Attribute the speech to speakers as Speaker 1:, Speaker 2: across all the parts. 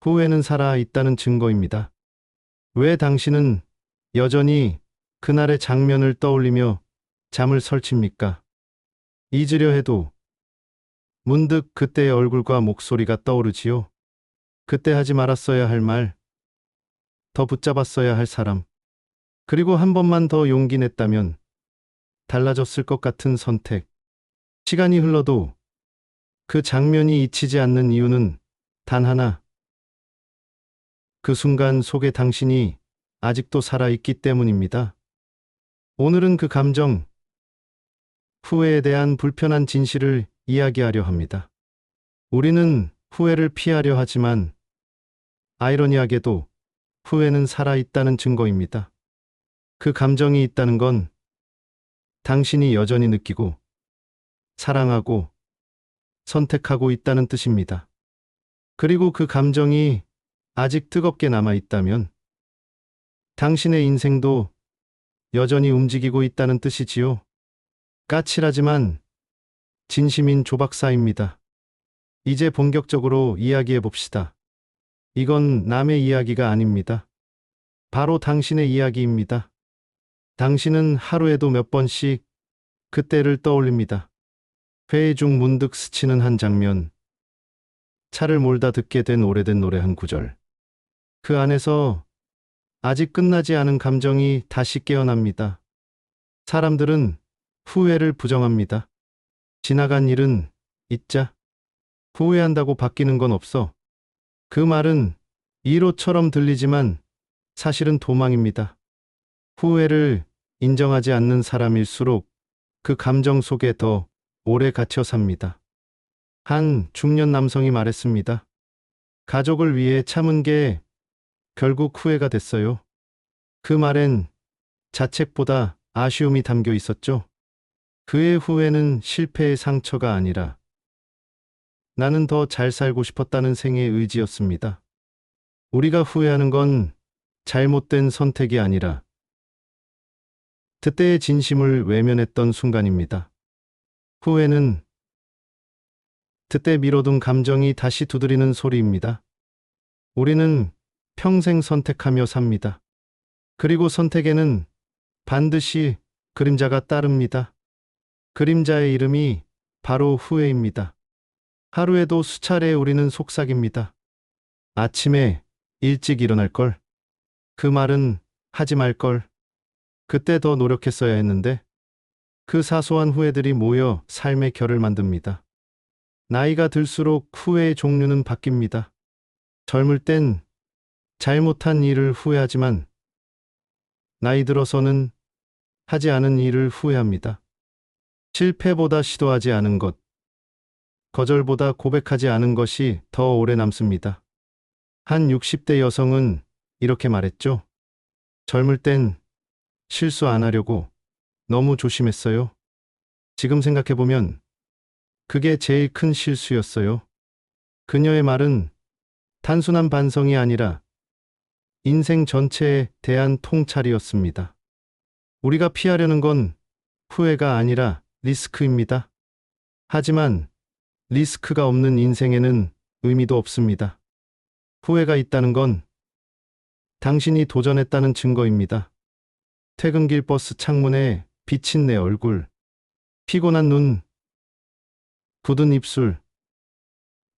Speaker 1: 후회는 살아 있다는 증거입니다. 왜 당신은 여전히 그날의 장면을 떠올리며 잠을 설칩니까? 잊으려 해도 문득 그때의 얼굴과 목소리가 떠오르지요. 그때 하지 말았어야 할 말, 더 붙잡았어야 할 사람, 그리고 한 번만 더 용기 냈다면 달라졌을 것 같은 선택. 시간이 흘러도 그 장면이 잊히지 않는 이유는 단 하나, 그 순간 속에 당신이 아직도 살아있기 때문입니다. 오늘은 그 감정, 후회에 대한 불편한 진실을 이야기하려 합니다. 우리는 후회를 피하려 하지만 아이러니하게도 후회는 살아있다는 증거입니다. 그 감정이 있다는 건 당신이 여전히 느끼고 사랑하고 선택하고 있다는 뜻입니다. 그리고 그 감정이 아직 뜨겁게 남아 있다면 당신의 인생도 여전히 움직이고 있다는 뜻이지요. 까칠하지만 진심인 조박사입니다. 이제 본격적으로 이야기해 봅시다. 이건 남의 이야기가 아닙니다. 바로 당신의 이야기입니다. 당신은 하루에도 몇 번씩 그때를 떠올립니다. 회의 중 문득 스치는 한 장면, 차를 몰다 듣게 된 오래된 노래 한 구절. 그 안에서 아직 끝나지 않은 감정이 다시 깨어납니다. 사람들은 후회를 부정합니다. 지나간 일은 잊자. 후회한다고 바뀌는 건 없어. 그 말은 위로처럼 들리지만 사실은 도망입니다. 후회를 인정하지 않는 사람일수록 그 감정 속에 더 오래 갇혀 삽니다. 한 중년 남성이 말했습니다. 가족을 위해 참은 게 결국 후회가 됐어요. 그 말엔 자책보다 아쉬움이 담겨 있었죠. 그의 후회는 실패의 상처가 아니라 나는 더 잘 살고 싶었다는 생의 의지였습니다. 우리가 후회하는 건 잘못된 선택이 아니라 그때의 진심을 외면했던 순간입니다. 후회는 그때 미뤄둔 감정이 다시 두드리는 소리입니다. 우리는 평생 선택하며 삽니다. 그리고 선택에는 반드시 그림자가 따릅니다. 그림자의 이름이 바로 후회입니다. 하루에도 수차례 우리는 속삭입니다. 아침에 일찍 일어날 걸. 그 말은 하지 말 걸. 그때 더 노력했어야 했는데. 그 사소한 후회들이 모여 삶의 결을 만듭니다. 나이가 들수록 후회의 종류는 바뀝니다. 젊을 땐 잘못한 일을 후회하지만 나이 들어서는 하지 않은 일을 후회합니다. 실패보다 시도하지 않은 것, 거절보다 고백하지 않은 것이 더 오래 남습니다. 한 60대 여성은 이렇게 말했죠. 젊을 땐 실수 안 하려고 너무 조심했어요. 지금 생각해보면 그게 제일 큰 실수였어요. 그녀의 말은 단순한 반성이 아니라 인생 전체에 대한 통찰이었습니다. 우리가 피하려는 건 후회가 아니라 리스크입니다. 하지만 리스크가 없는 인생에는 의미도 없습니다. 후회가 있다는 건 당신이 도전했다는 증거입니다. 퇴근길 버스 창문에 비친 내 얼굴, 피곤한 눈, 굳은 입술.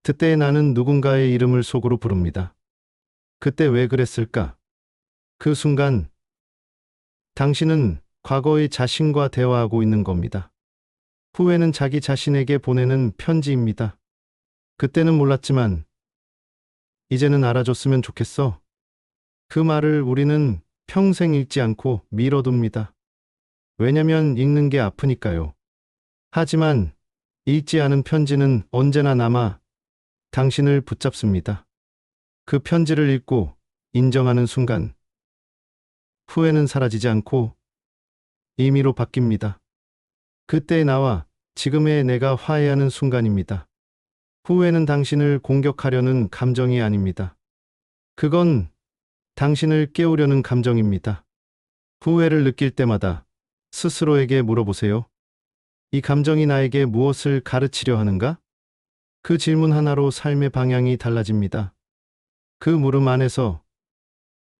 Speaker 1: 그때 나는 누군가의 이름을 속으로 부릅니다. 그때 왜 그랬을까? 그 순간 당신은 과거의 자신과 대화하고 있는 겁니다. 후회는 자기 자신에게 보내는 편지입니다. 그때는 몰랐지만 이제는 알아줬으면 좋겠어. 그 말을 우리는 평생 읽지 않고 미뤄둡니다. 왜냐면 읽는 게 아프니까요. 하지만 읽지 않은 편지는 언제나 남아 당신을 붙잡습니다. 그 편지를 읽고 인정하는 순간 후회는 사라지지 않고 의미로 바뀝니다. 그때의 나와 지금의 내가 화해하는 순간입니다. 후회는 당신을 공격하려는 감정이 아닙니다. 그건 당신을 깨우려는 감정입니다. 후회를 느낄 때마다 스스로에게 물어보세요. 이 감정이 나에게 무엇을 가르치려 하는가? 그 질문 하나로 삶의 방향이 달라집니다. 그 물음 안에서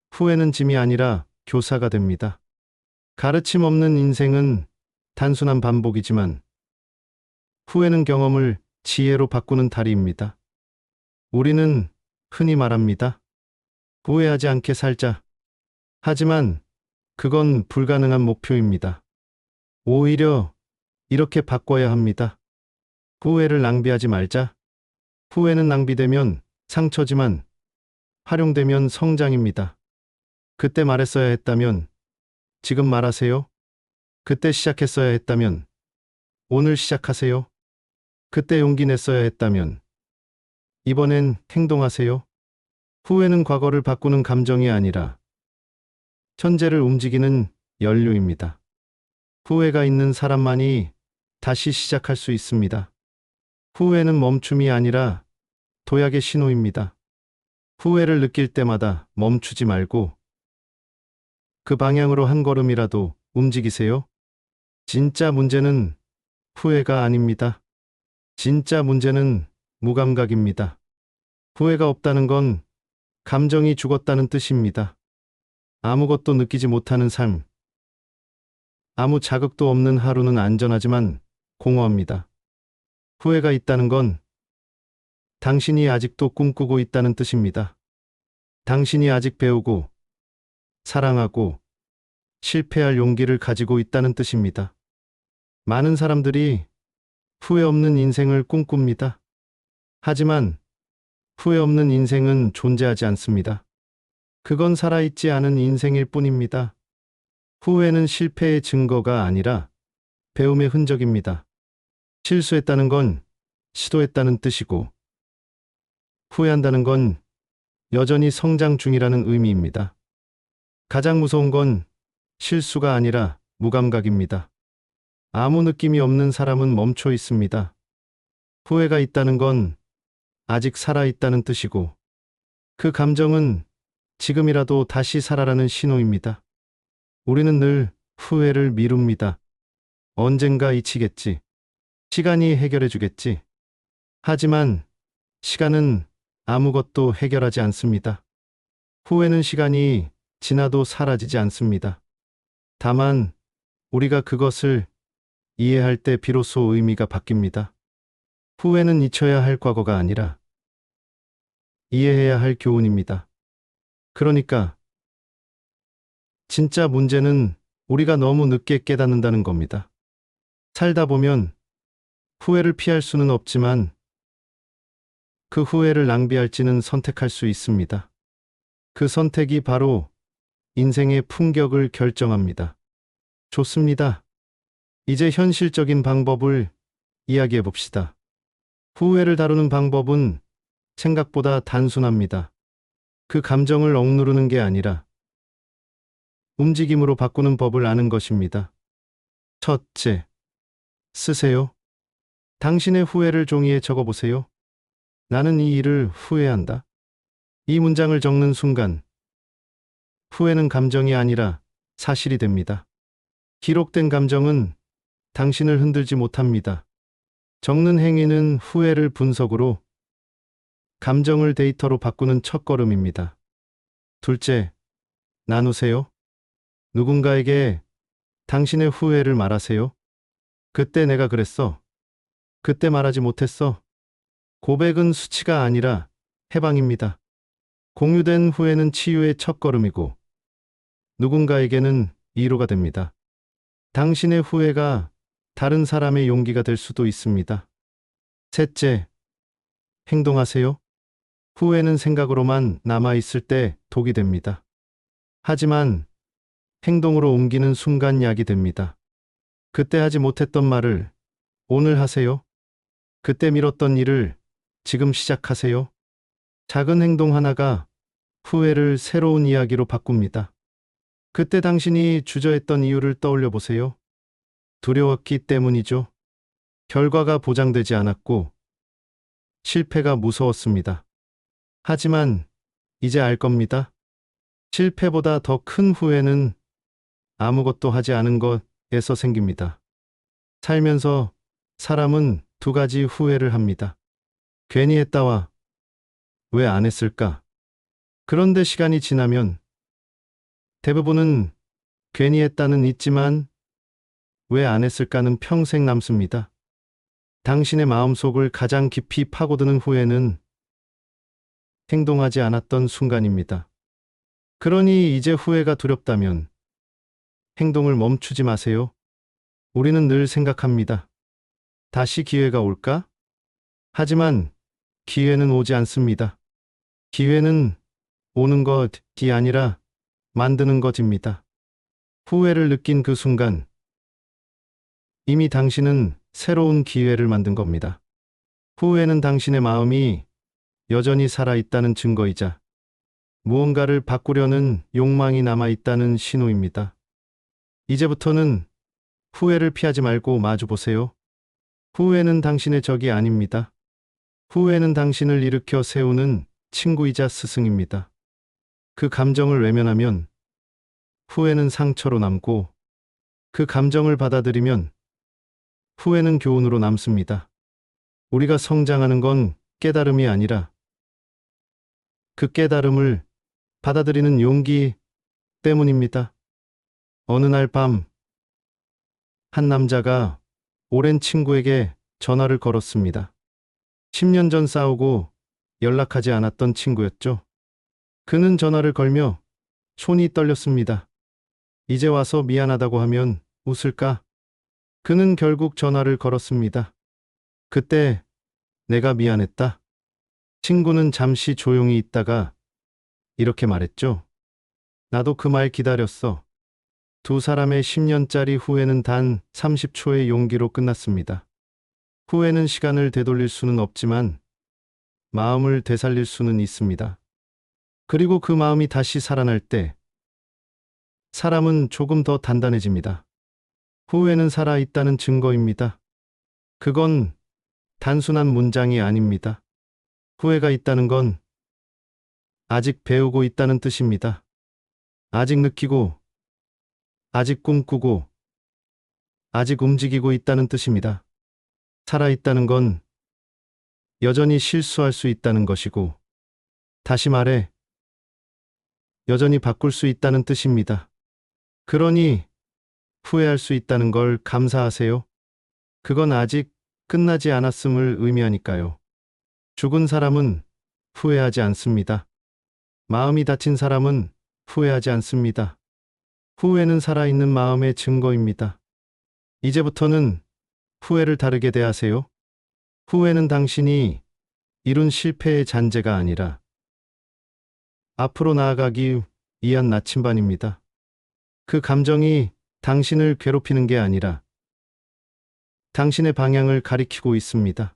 Speaker 1: 후회는 짐이 아니라 교사가 됩니다. 가르침 없는 인생은 단순한 반복이지만 후회는 경험을 지혜로 바꾸는 다리입니다. 우리는 흔히 말합니다. 후회하지 않게 살자. 하지만 그건 불가능한 목표입니다. 오히려 이렇게 바꿔야 합니다. 후회를 낭비하지 말자. 후회는 낭비되면 상처지만 활용되면 성장입니다. 그때 말했어야 했다면 지금 말하세요. 그때 시작했어야 했다면 오늘 시작하세요. 그때 용기 냈어야 했다면 이번엔 행동하세요. 후회는 과거를 바꾸는 감정이 아니라 현재를 움직이는 연료입니다. 후회가 있는 사람만이 다시 시작할 수 있습니다. 후회는 멈춤이 아니라 도약의 신호입니다. 후회를 느낄 때마다 멈추지 말고 그 방향으로 한 걸음이라도 움직이세요. 진짜 문제는 후회가 아닙니다. 진짜 문제는 무감각입니다. 후회가 없다는 건 감정이 죽었다는 뜻입니다. 아무것도 느끼지 못하는 삶, 아무 자극도 없는 하루는 안전하지만 공허합니다. 후회가 있다는 건 당신이 아직도 꿈꾸고 있다는 뜻입니다. 당신이 아직 배우고, 사랑하고, 실패할 용기를 가지고 있다는 뜻입니다. 많은 사람들이 후회 없는 인생을 꿈꿉니다. 하지만 후회 없는 인생은 존재하지 않습니다. 그건 살아있지 않은 인생일 뿐입니다. 후회는 실패의 증거가 아니라 배움의 흔적입니다. 실수했다는 건 시도했다는 뜻이고, 후회한다는 건 여전히 성장 중이라는 의미입니다. 가장 무서운 건 실수가 아니라 무감각입니다. 아무 느낌이 없는 사람은 멈춰 있습니다. 후회가 있다는 건 아직 살아있다는 뜻이고, 그 감정은 지금이라도 다시 살아라는 신호입니다. 우리는 늘 후회를 미룹니다. 언젠가 잊히겠지. 시간이 해결해 주겠지. 하지만 시간은 아무것도 해결하지 않습니다. 후회는 시간이 지나도 사라지지 않습니다. 다만 우리가 그것을 이해할 때 비로소 의미가 바뀝니다. 후회는 잊혀야 할 과거가 아니라 이해해야 할 교훈입니다. 그러니까 진짜 문제는 우리가 너무 늦게 깨닫는다는 겁니다. 살다 보면 후회를 피할 수는 없지만 그 후회를 낭비할지는 선택할 수 있습니다. 그 선택이 바로 인생의 품격을 결정합니다. 좋습니다. 이제 현실적인 방법을 이야기해 봅시다. 후회를 다루는 방법은 생각보다 단순합니다. 그 감정을 억누르는 게 아니라 움직임으로 바꾸는 법을 아는 것입니다. 첫째, 쓰세요. 당신의 후회를 종이에 적어보세요. 나는 이 일을 후회한다. 이 문장을 적는 순간 후회는 감정이 아니라 사실이 됩니다. 기록된 감정은 당신을 흔들지 못합니다. 적는 행위는 후회를 분석으로, 감정을 데이터로 바꾸는 첫걸음입니다. 둘째, 나누세요. 누군가에게 당신의 후회를 말하세요. 그때 내가 그랬어. 그때 말하지 못했어. 고백은 수치가 아니라 해방입니다. 공유된 후회는 치유의 첫걸음이고 누군가에게는 위로가 됩니다. 당신의 후회가 다른 사람의 용기가 될 수도 있습니다. 셋째, 행동하세요. 후회는 생각으로만 남아있을 때 독이 됩니다. 하지만 행동으로 옮기는 순간 약이 됩니다. 그때 하지 못했던 말을 오늘 하세요. 그때 미뤘던 일을 지금 시작하세요. 작은 행동 하나가 후회를 새로운 이야기로 바꿉니다. 그때 당신이 주저했던 이유를 떠올려 보세요. 두려웠기 때문이죠. 결과가 보장되지 않았고 실패가 무서웠습니다. 하지만 이제 알 겁니다. 실패보다 더 큰 후회는 아무것도 하지 않은 것에서 생깁니다. 살면서 사람은 두 가지 후회를 합니다. 괜히 했다와 왜 안 했을까? 그런데 시간이 지나면 대부분은 괜히 했다는 있지만 왜 안 했을까는 평생 남습니다. 당신의 마음속을 가장 깊이 파고드는 후회는 행동하지 않았던 순간입니다. 그러니 이제 후회가 두렵다면 행동을 멈추지 마세요. 우리는 늘 생각합니다. 다시 기회가 올까? 하지만 기회는 오지 않습니다. 기회는 오는 것이 아니라 만드는 것입니다. 후회를 느낀 그 순간, 이미 당신은 새로운 기회를 만든 겁니다. 후회는 당신의 마음이 여전히 살아있다는 증거이자 무언가를 바꾸려는 욕망이 남아있다는 신호입니다. 이제부터는 후회를 피하지 말고 마주보세요. 후회는 당신의 적이 아닙니다. 후회는 당신을 일으켜 세우는 친구이자 스승입니다. 그 감정을 외면하면 후회는 상처로 남고, 그 감정을 받아들이면 후회는 교훈으로 남습니다. 우리가 성장하는 건 깨달음이 아니라 그 깨달음을 받아들이는 용기 때문입니다. 어느 날 밤, 한 남자가 오랜 친구에게 전화를 걸었습니다. 10년 전 싸우고 연락하지 않았던 친구였죠. 그는 전화를 걸며 손이 떨렸습니다. 이제 와서 미안하다고 하면 웃을까? 그는 결국 전화를 걸었습니다. 그때 내가 미안했다. 친구는 잠시 조용히 있다가 이렇게 말했죠. 나도 그 말 기다렸어. 두 사람의 10년짜리 후회는 단 30초의 용기로 끝났습니다. 후회는 시간을 되돌릴 수는 없지만 마음을 되살릴 수는 있습니다. 그리고 그 마음이 다시 살아날 때 사람은 조금 더 단단해집니다. 후회는 살아있다는 증거입니다. 그건 단순한 문장이 아닙니다. 후회가 있다는 건 아직 배우고 있다는 뜻입니다. 아직 느끼고, 아직 꿈꾸고, 아직 움직이고 있다는 뜻입니다. 살아있다는 건 여전히 실수할 수 있다는 것이고, 다시 말해, 여전히 바꿀 수 있다는 뜻입니다. 그러니 후회할 수 있다는 걸 감사하세요. 그건 아직 끝나지 않았음을 의미하니까요. 죽은 사람은 후회하지 않습니다. 마음이 다친 사람은 후회하지 않습니다. 후회는 살아있는 마음의 증거입니다. 이제부터는 후회를 다르게 대하세요. 후회는 당신이 이룬 실패의 잔재가 아니라 앞으로 나아가기 위한 나침반입니다. 그 감정이 당신을 괴롭히는 게 아니라 당신의 방향을 가리키고 있습니다.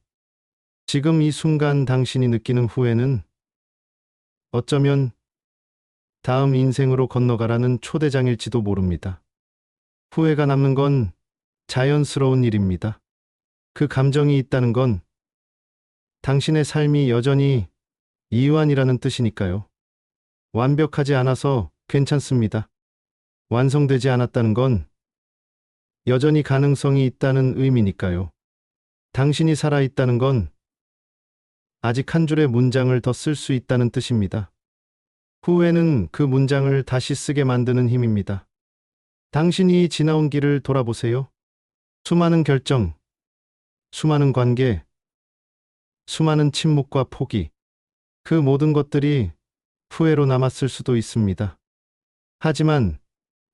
Speaker 1: 지금 이 순간 당신이 느끼는 후회는 어쩌면 다음 인생으로 건너가라는 초대장일지도 모릅니다. 후회가 남는 건 자연스러운 일입니다. 그 감정이 있다는 건 당신의 삶이 여전히 이완이라는 뜻이니까요. 완벽하지 않아서 괜찮습니다. 완성되지 않았다는 건 여전히 가능성이 있다는 의미니까요. 당신이 살아있다는 건 아직 한 줄의 문장을 더 쓸 수 있다는 뜻입니다. 후회는 그 문장을 다시 쓰게 만드는 힘입니다. 당신이 지나온 길을 돌아보세요. 수많은 결정, 수많은 관계, 수많은 침묵과 포기, 그 모든 것들이 후회로 남았을 수도 있습니다. 하지만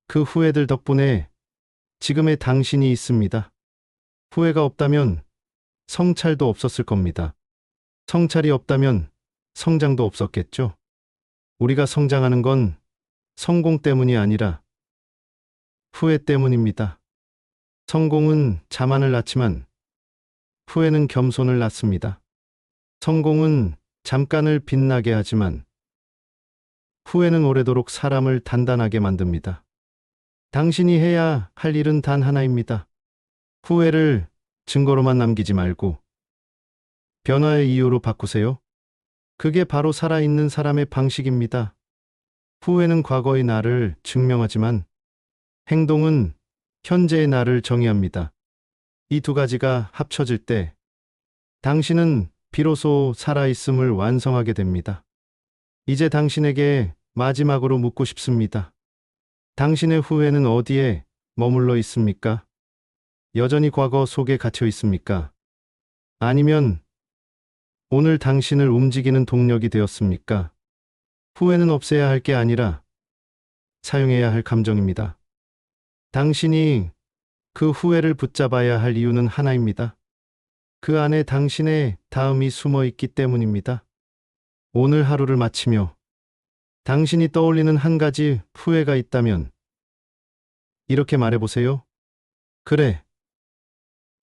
Speaker 1: 그 후회들 덕분에 지금의 당신이 있습니다. 후회가 없다면 성찰도 없었을 겁니다. 성찰이 없다면 성장도 없었겠죠. 우리가 성장하는 건 성공 때문이 아니라 후회 때문입니다. 성공은 자만을 낳지만 후회는 겸손을 낳습니다. 성공은 잠깐을 빛나게 하지만 후회는 오래도록 사람을 단단하게 만듭니다. 당신이 해야 할 일은 단 하나입니다. 후회를 증거로만 남기지 말고 변화의 이유로 바꾸세요. 그게 바로 살아있는 사람의 방식입니다. 후회는 과거의 나를 증명하지만 행동은 현재의 나를 정의합니다. 이 두 가지가 합쳐질 때 당신은 비로소 살아있음을 완성하게 됩니다. 이제 당신에게 마지막으로 묻고 싶습니다. 당신의 후회는 어디에 머물러 있습니까? 여전히 과거 속에 갇혀 있습니까? 아니면 오늘 당신을 움직이는 동력이 되었습니까? 후회는 없애야 할 게 아니라 사용해야 할 감정입니다. 당신이 그 후회를 붙잡아야 할 이유는 하나입니다. 그 안에 당신의 다음이 숨어 있기 때문입니다. 오늘 하루를 마치며 당신이 떠올리는 한 가지 후회가 있다면 이렇게 말해보세요. 그래,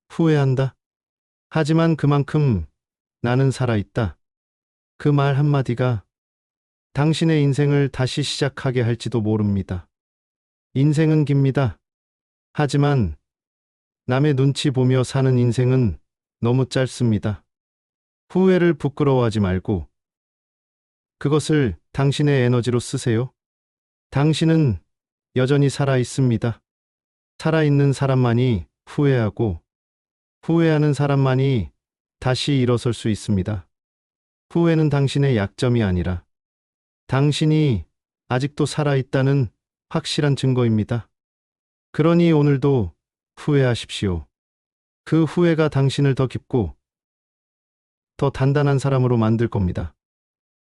Speaker 1: 후회한다. 하지만 그만큼 나는 살아있다. 그 말 한마디가 당신의 인생을 다시 시작하게 할지도 모릅니다. 인생은 깁니다. 하지만 남의 눈치 보며 사는 인생은 너무 짧습니다. 후회를 부끄러워하지 말고 그것을 당신의 에너지로 쓰세요. 당신은 여전히 살아 있습니다. 살아있는 사람만이 후회하고 후회하는 사람만이 다시 일어설 수 있습니다. 후회는 당신의 약점이 아니라 당신이 아직도 살아있다는 확실한 증거입니다. 그러니 오늘도 후회하십시오. 그 후회가 당신을 더 깊고 더 단단한 사람으로 만들 겁니다.